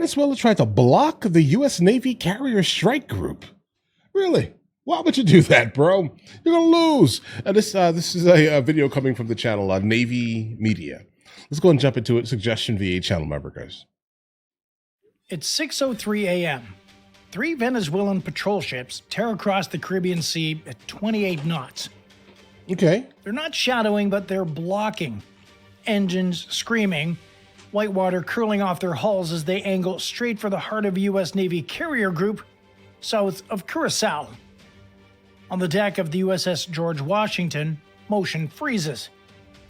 Venezuela tried to block the U.S. Navy carrier strike group. Really? Why would you do that, bro? You're going to lose. This is a video coming from the channel Navy Media. Let's go and jump into it. Suggestion VA channel member, guys. It's 6:03 a.m. 3 Venezuelan patrol ships tear across the Caribbean Sea at 28 knots. Okay. They're not shadowing, but they're blocking. Engines screaming, white water curling off their hulls as they angle straight for the heart of a U.S. Navy carrier group south of Curacao. On the deck of the USS George Washington, motion freezes.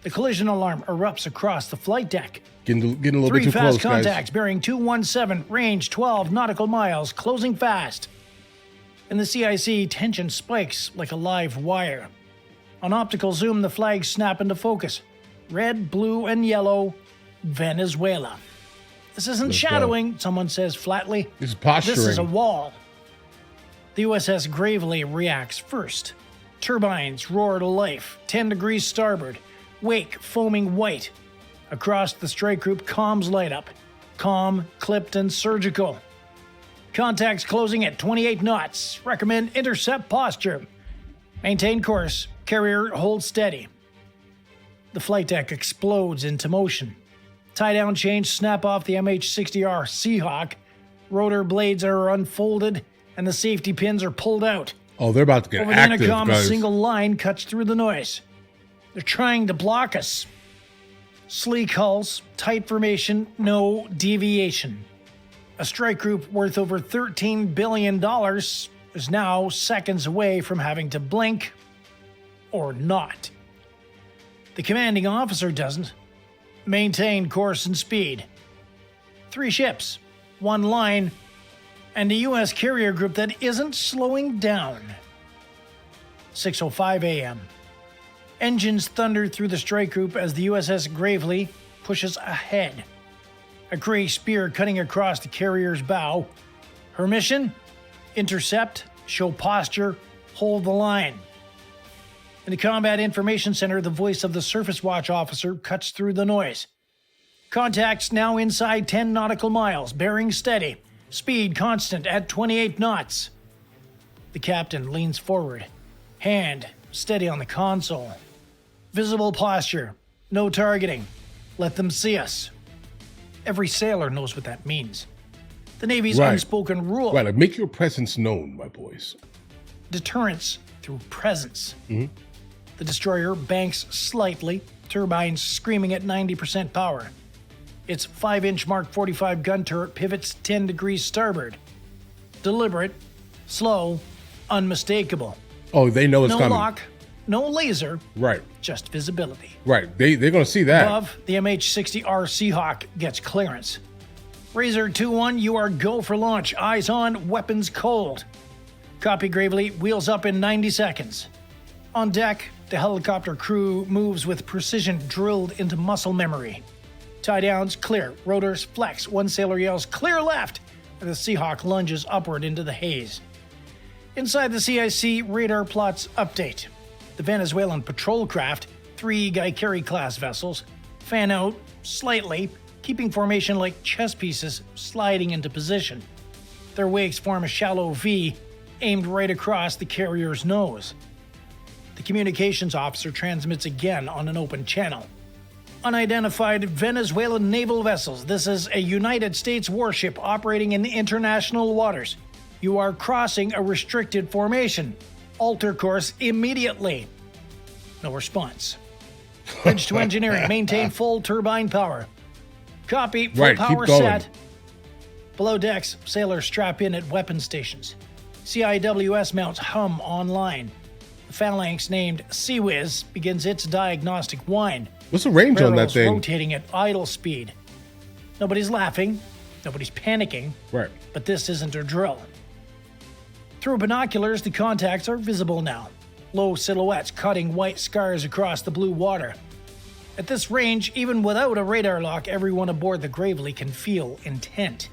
The collision alarm erupts across the flight deck. Getting a little bit too close, guys. 3 fast contacts bearing 217, range 12 nautical miles, closing fast. In the CIC, tension spikes like a live wire. On optical zoom, the flags snap into focus. Red, blue, and yellow, Venezuela. This isn't shadowing, someone says flatly. This is posturing. This is a wall. The USS Gravely reacts first. Turbines roar to life, 10 degrees starboard, wake foaming white. Across the strike group, comms light up. Calm, clipped, and surgical. Contacts closing at 28 knots. Recommend intercept posture. Maintain course. Carrier hold steady. The flight deck explodes into motion. Tie-down chains snap off the MH-60R Seahawk. Rotor blades are unfolded, and the safety pins are pulled out. Oh, they're about to get Over active, the intercom, guys. a single line cuts through the noise. They're trying to block us. Sleek hulls, tight formation, no deviation. A strike group worth over $13 billion is now seconds away from having to blink or not. The commanding officer doesn't. Maintain course and speed. 3 ships, 1 line, and a U.S. carrier group that isn't slowing down. 6:05 a.m. Engines thunder through the strike group as the USS Gravely pushes ahead. A gray spear cutting across the carrier's bow. Her mission? Intercept, show posture, hold the line. In the Combat Information Center, the voice of the Surface Watch officer cuts through the noise. Contacts now inside 10 nautical miles, bearing steady. Speed constant at 28 knots. The captain leans forward, hand steady on the console. Visible posture, no targeting. Let them see us. Every sailor knows what that means. The Navy's unspoken rule. Right, like make your presence known, my boys. Deterrence through presence. Mm-hmm. The destroyer banks slightly, turbines screaming at 90% power. Its 5-inch Mark 45 gun turret pivots 10 degrees starboard. Deliberate, slow, unmistakable. Oh, they know it's no coming. No lock, no laser. Right. Just visibility. Right. They're going to see that. Above, the MH-60R Seahawk gets clearance. Razor 2-1, you are go for launch. Eyes on, weapons cold. Copy Gravely, wheels up in 90 seconds. On deck, the helicopter crew moves with precision drilled into muscle memory. Tie-downs clear, rotors flex. One sailor yells, "Clear left!" and the Seahawk lunges upward into the haze. Inside the CIC, radar plots update. The Venezuelan patrol craft, 3 Guy-Carey-class vessels, fan out slightly, keeping formation like chess pieces sliding into position. Their wakes form a shallow V, aimed right across the carrier's nose. The communications officer transmits again on an open channel. Unidentified Venezuelan naval vessels. This is a United States warship operating in international waters. You are crossing a restricted formation. Alter course immediately. No response. Bridge to engineering. Maintain full turbine power. Copy. Full power set. Below decks, sailors strap in at weapon stations. CIWS mounts hum online. The phalanx named Sea-Whiz begins its diagnostic whine. What's the range on that thing? Rotating at idle speed. Nobody's laughing. Nobody's panicking. Right. But this isn't a drill. Through binoculars, the contacts are visible now. Low silhouettes cutting white scars across the blue water. At this range, even without a radar lock, everyone aboard the Gravely can feel intent.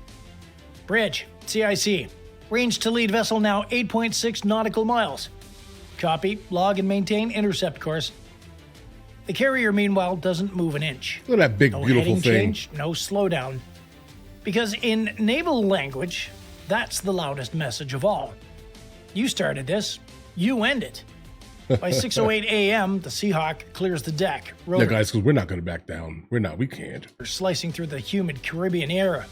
Bridge, CIC. Range to lead vessel now 8.6 nautical miles. Copy, log and maintain intercept course. The carrier, meanwhile, doesn't move an inch. Look at that big, no beautiful heading thing. Change, no slowdown. Because in naval language, that's the loudest message of all. You started this, you end it. By 6:08 a.m., the Seahawk clears the deck. Yeah, guys, because we're not going to back down. We can't. Slicing through the humid Caribbean air.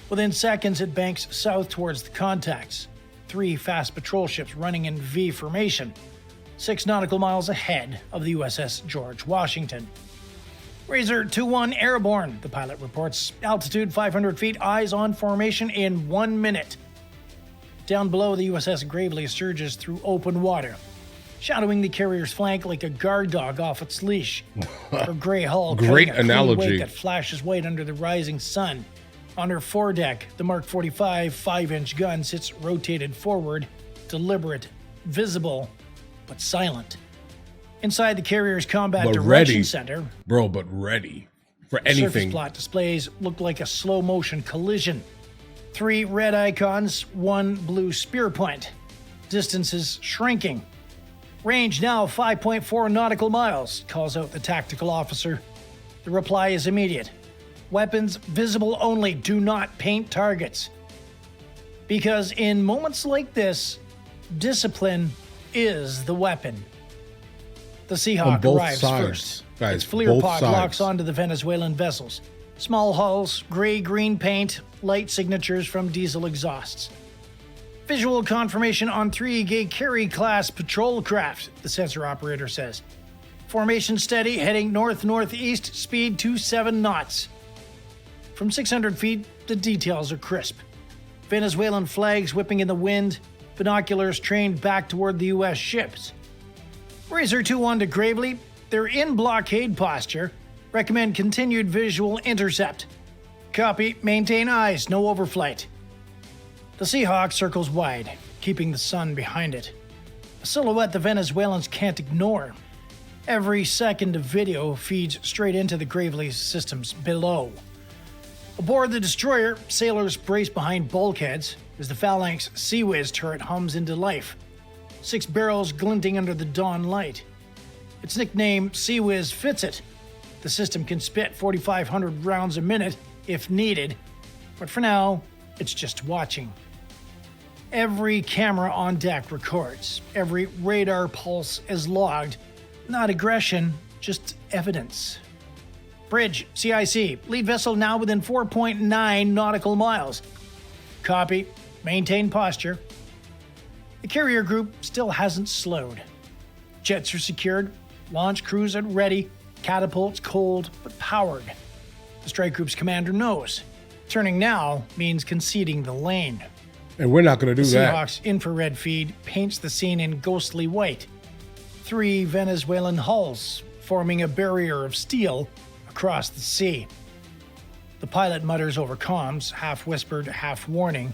Within seconds, it banks south towards the contacts. 3 fast patrol ships running in V formation, 6 nautical miles ahead of the USS George Washington. Razor 2-1 airborne, the pilot reports. Altitude 500 feet, eyes on formation in 1 minute. Down below, the USS Gravely surges through open water, shadowing the carrier's flank like a guard dog off its leash. Her gray hull Great cutting a clean analogy. wake that flashes white under the rising sun. On her foredeck, the Mark 45 5-inch gun sits rotated forward, deliberate, visible, but silent. Inside the carrier's combat But direction ready. center, Bro, but ready for surface anything. plot displays look like a slow-motion collision. 3 red icons, 1 blue spear point. Distance is shrinking. Range now 5.4 nautical miles, calls out the tactical officer. The reply is immediate. Weapons visible only, do not paint targets. Because in moments like this, discipline is the weapon. The On Seahawk both arrives sides, first. guys, Its FLIR both pod sides. locks onto the Venezuelan vessels. Small hulls, gray-green paint, light signatures from diesel exhausts. Visual confirmation on 3 Gay Carey-class patrol craft, the sensor operator says. Formation steady, heading north-northeast, speed 27 knots. From 600 feet, the details are crisp. Venezuelan flags whipping in the wind, binoculars trained back toward the U.S. ships. Razor 2-1 to Gravely, they're in blockade posture. Recommend continued visual intercept. Copy, maintain eyes, no overflight. The Seahawk circles wide, keeping the sun behind it. A silhouette the Venezuelans can't ignore. Every second of video feeds straight into the Gravely's systems below. Aboard the destroyer, sailors brace behind bulkheads as the Phalanx Sea Whiz turret hums into life. 6 barrels glinting under the dawn light. Its nickname, Sea Whiz, fits it. The system can spit 4,500 rounds a minute if needed, but for now, it's just watching. Every camera on deck records. Every radar pulse is logged. Not aggression, just evidence. Bridge, CIC. Lead vessel now within 4.9 nautical miles. Copy. Maintain posture. The carrier group still hasn't slowed. Jets are secured. Launch crews are ready. Catapults cold but powered. The strike group's commander knows. Turning now means conceding the lane. And we're not going to do The that. Seahawk's infrared feed paints the scene in ghostly white. 3 Venezuelan hulls forming a barrier of steel across the sea. The pilot mutters over comms, half whispered, half warning.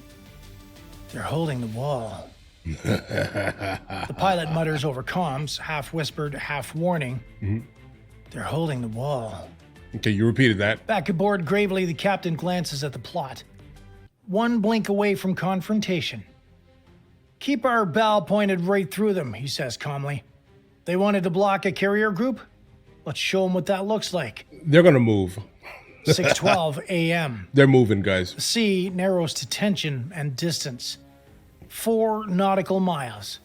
They're holding the wall. The pilot mutters over comms, half whispered, half warning. They're holding the wall. Okay, you repeated that. Back aboard Gravely, the captain glances at the plot. 1 blink away from confrontation. Keep our bow pointed right through them, he says calmly. They wanted to block a carrier group? Let's show them what that looks like. They're going to move. 6:12 a.m. They're moving, guys. The sea narrows to tension and distance. 4 nautical miles.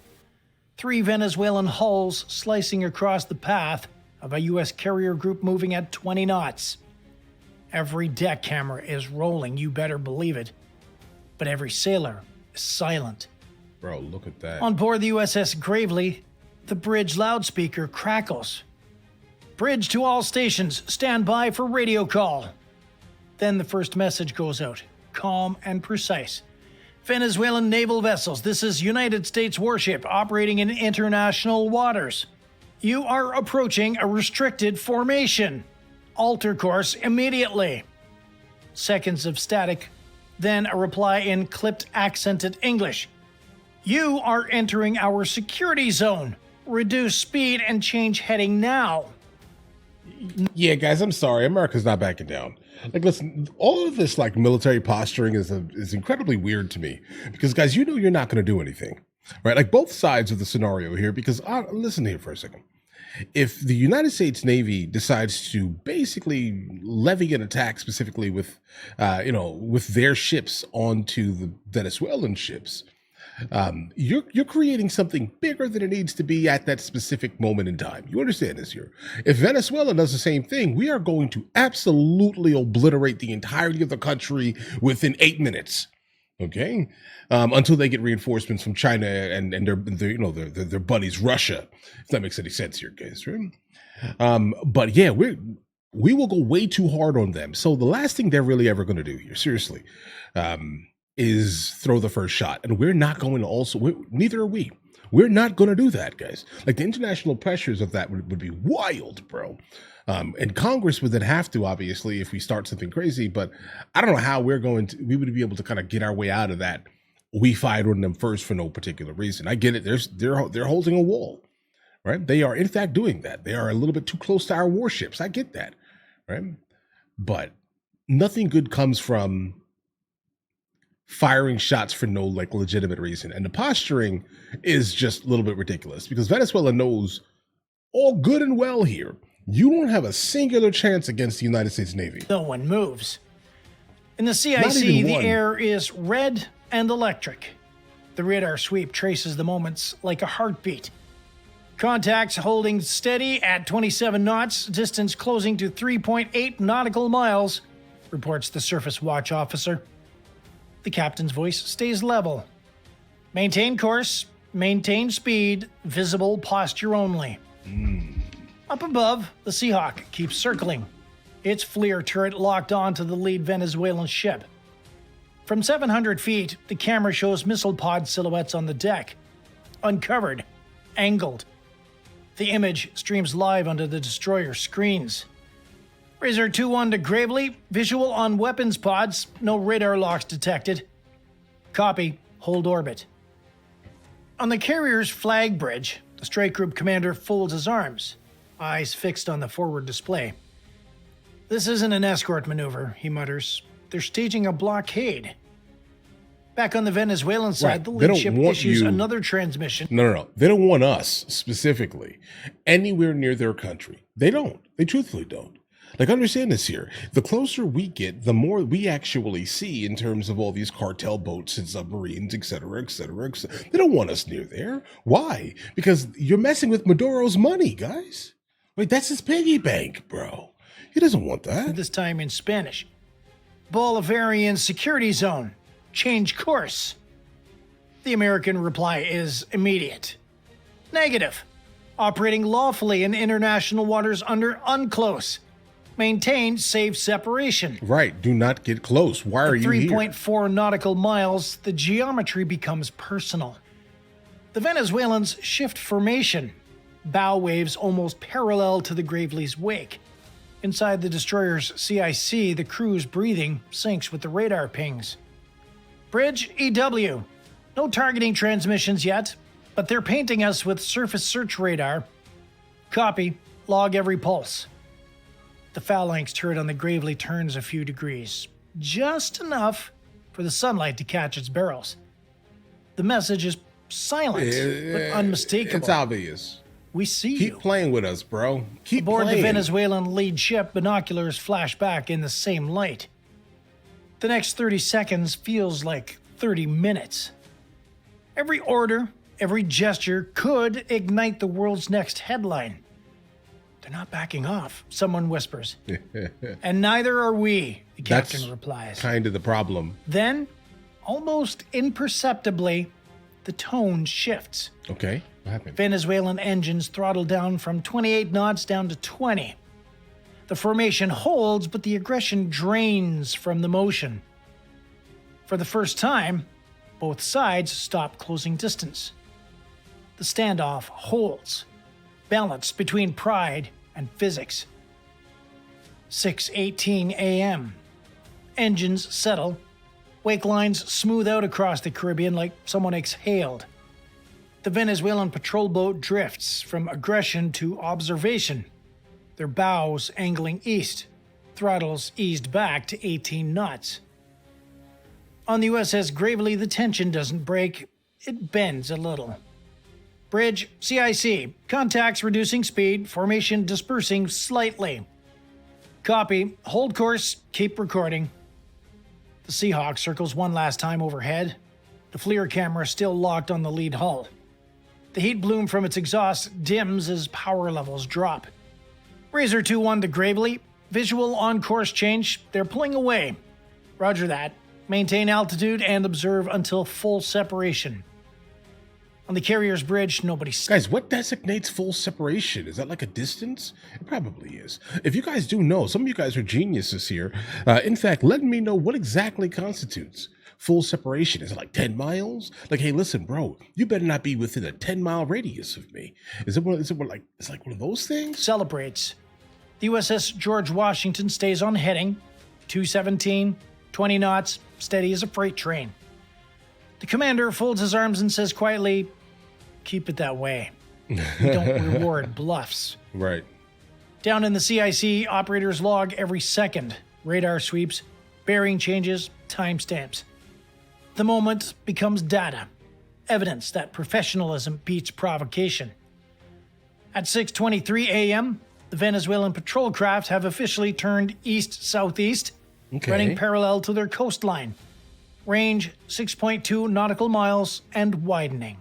3 Venezuelan hulls slicing across the path of a U.S. carrier group moving at 20 knots. Every deck camera is rolling, you better believe it. But every sailor is silent. Bro, look at that. On board the USS Gravely, the bridge loudspeaker crackles. Bridge to all stations, stand by for radio call. Then the first message goes out, calm and precise. Venezuelan naval vessels, this is United States warship operating in international waters. You are approaching a restricted formation. Alter course immediately. Seconds of static, then a reply in clipped accented English. You are entering our security zone. Reduce speed and change heading now. Yeah, guys, I'm sorry. America's not backing down. Like, listen, all of this, like, military posturing is incredibly weird to me. Because, guys, you're not going to do anything. Right? Like, both sides of the scenario here. Because, listen here for a second. if the United States Navy decides to basically levy an attack specifically with, with their ships onto the Venezuelan ships, you're creating something bigger than it needs to be at that specific moment in time. You understand this here? If Venezuela does the same thing, we are going to absolutely obliterate the entirety of the country within 8 minutes. Okay, until they get reinforcements from China and their buddies Russia, if that makes any sense here, guys. Right? But yeah, we will go way too hard on them. So the last thing they're really ever going to do here, seriously, is throw the first shot, and we're not going to. Neither are we. We're not going to do that, guys. Like the international pressures of that would be wild, bro. And Congress would then have to, obviously, if we start something crazy, but I don't know how we would be able to kind of get our way out of that. We fired on them first for no particular reason. I get it. They're holding a wall, right? They are in fact doing that. They are a little bit too close to our warships. I get that, right? But nothing good comes from firing shots for no legitimate reason. And the posturing is just a little bit ridiculous because Venezuela knows all good and well here. You don't have a singular chance against the United States Navy. No one moves. In the CIC, the air is red and electric. The radar sweep traces the moments like a heartbeat. Contacts holding steady at 27 knots, distance closing to 3.8 nautical miles, reports the Surface Watch officer. The captain's voice stays level. Maintain course, maintain speed, visible posture only. Up above, the Seahawk keeps circling, its FLIR turret locked onto the lead Venezuelan ship. From 700 feet, the camera shows missile pod silhouettes on the deck, uncovered, angled. The image streams live onto the destroyer screens. Razor 2-1 to Gravely, visual on weapons pods, no radar locks detected. Copy, hold orbit. On the carrier's flag bridge, the strike group commander folds his arms, eyes fixed on the forward display. This isn't an escort maneuver, he mutters. They're staging a blockade. Back on the Venezuelan side, the lead ship issues another transmission. No. They don't want us, specifically, anywhere near their country. They don't. They truthfully don't. Understand this here. The closer we get, the more we actually see in terms of all these cartel boats and submarines, et cetera, et cetera, et cetera. They don't want us near there. Why? Because you're messing with Maduro's money, guys. That's his piggy bank, bro. He doesn't want that. This time in Spanish. Bolivarian security zone. Change course. The American reply is immediate. Negative. Operating lawfully in international waters under UNCLOS. Maintain safe separation. Right. Do not get close. Why are you here? 3.4 nautical miles, the geometry becomes personal. The Venezuelans shift formation. Bow waves almost parallel to the Gravely's wake. Inside the destroyer's CIC, the crew's breathing syncs with the radar pings. Bridge EW. No targeting transmissions yet, but they're painting us with surface search radar. Copy. Log every pulse. The phalanx turret on the Gravely turns a few degrees, just enough for the sunlight to catch its barrels. The message is silent, but unmistakable. It's obvious. We see you. Keep playing with us, bro. Keep Aboard playing. the Venezuelan lead ship, binoculars flash back in the same light. The next 30 seconds feels like 30 minutes. Every order, every gesture could ignite the world's next headline. They're not backing off, someone whispers. And neither are we, the captain replies. Kind of the problem. Then, almost imperceptibly, the tone shifts. Okay, what happened? Venezuelan engines throttle down from 28 knots down to 20. The formation holds, but the aggression drains from the motion. For the first time, both sides stop closing distance. The standoff holds, balanced between pride and physics. 6:18 a.m. Engines settle. Wake lines smooth out across the Caribbean like someone exhaled. The Venezuelan patrol boat drifts from aggression to observation, their bows angling east, throttles eased back to 18 knots. On the USS Gravely, the tension doesn't break, it bends a little. Bridge, CIC. Contacts reducing speed, formation dispersing slightly. Copy. Hold course, keep recording. The Seahawk circles one last time overhead. The FLIR camera still locked on the lead hull. The heat bloom from its exhaust dims as power levels drop. Razor 2-1 to Gravely. Visual on course change. They're pulling away. Roger that. Maintain altitude and observe until full separation. On the carrier's bridge, nobody's... Guys, what designates full separation? Is that like a distance? It probably is. If you guys do know, some of you guys are geniuses here. In fact, let me know what exactly constitutes full separation. Is it like 10 miles? Like, hey, listen, bro, you better not be within a 10-mile radius of me. Is it like one of those things? Celebrates. The USS George Washington stays on heading. 217, 20 knots, steady as a freight train. The commander folds his arms and says quietly, "Keep it that way. We don't reward bluffs." Right. Down in the CIC, operators log every second. Radar sweeps, bearing changes, timestamps. The moment becomes data, evidence that professionalism beats provocation. At 6:23 a.m., the Venezuelan patrol craft have officially turned east-southeast, running parallel to their coastline. Range 6.2 nautical miles and widening.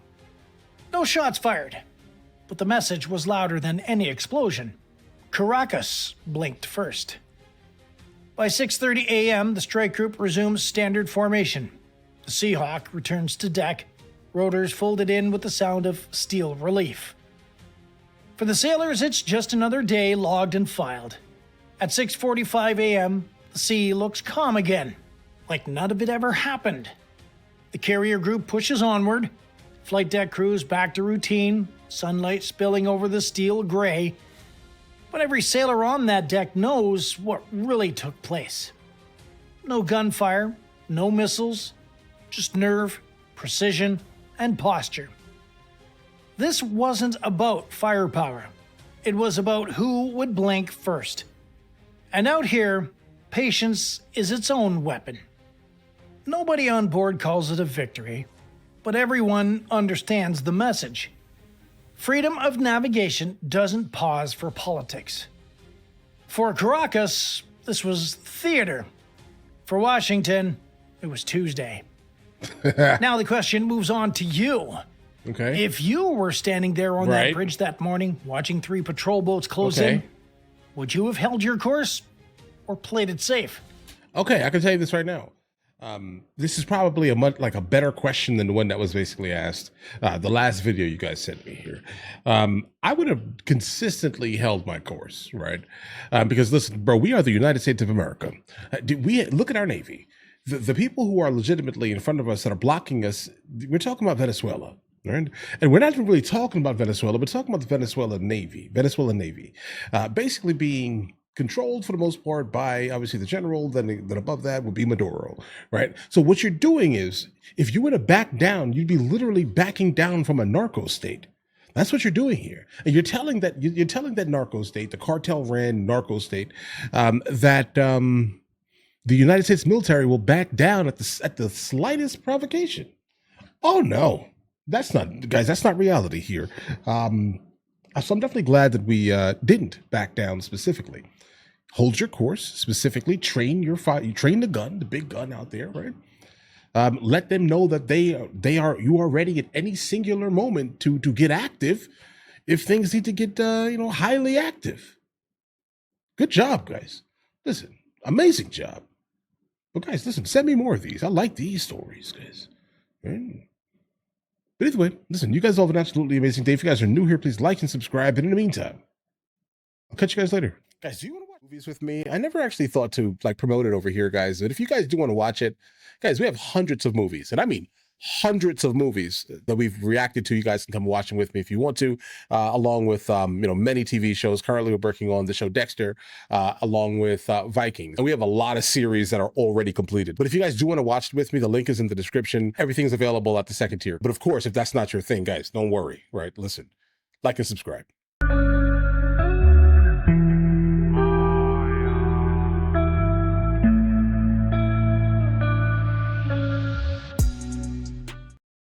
No shots fired, but the message was louder than any explosion. Caracas blinked first. By 6:30 a.m., the strike group resumes standard formation. The Seahawk returns to deck, rotors folded in with the sound of steel relief. For the sailors, it's just another day logged and filed. At 6:45 a.m., the sea looks calm again, like none of it ever happened. The carrier group pushes onward. Flight deck crews back to routine, sunlight spilling over the steel gray. But every sailor on that deck knows what really took place. No gunfire, no missiles, just nerve, precision, and posture. This wasn't about firepower. It was about who would blink first. And out here, patience is its own weapon. Nobody on board calls it a victory, but everyone understands the message. Freedom of navigation doesn't pause for politics. For Caracas, this was theater. For Washington, it was Tuesday. Now the question moves on to you. Okay. If you were standing there on that bridge that morning, watching 3 patrol boats close in, would you have held your course or played it safe? Okay, I can tell you this right now. This is probably a better question than the one that was basically asked the last video you guys sent me here. I would have consistently held my course, right? Because listen, bro, we are the United States of America. We look at our Navy. The people who are legitimately in front of us that are blocking us, we're talking about Venezuela. Right? And we're not really talking about Venezuela, we're talking about the Venezuelan Navy, basically being controlled for the most part by obviously the general, then above that would be Maduro, right? So what you're doing is, if you were to back down, you'd be literally backing down from a narco state. That's what you're doing here. And you're telling that narco state, the cartel ran narco state, that the United States military will back down at the slightest provocation. Oh no. That's not reality here. So I'm definitely glad that we didn't back down specifically. Hold your course, specifically train the gun, the big gun out there, right? Let them know that you are ready at any singular moment to get active if things need to get highly active. Good job, guys. Listen, amazing job. But guys, listen, send me more of these. I like these stories, guys. Right? But either way, listen, you guys all have an absolutely amazing day. If you guys are new here, please like and subscribe. And in the meantime, I'll catch you guys later. Guys, do you want to watch movies with me? I never actually thought to promote it over here, guys. But if you guys do want to watch it, guys, we have hundreds of movies. And I mean hundreds of movies that we've reacted to. You guys can come watch them with me if you want to, along with many TV shows. Currently, we're working on the show Dexter, along with Vikings. And we have a lot of series that are already completed. But if you guys do want to watch it with me, the link is in the description. Everything's available at the second tier. But of course, if that's not your thing, guys, don't worry, right? Listen, like and subscribe.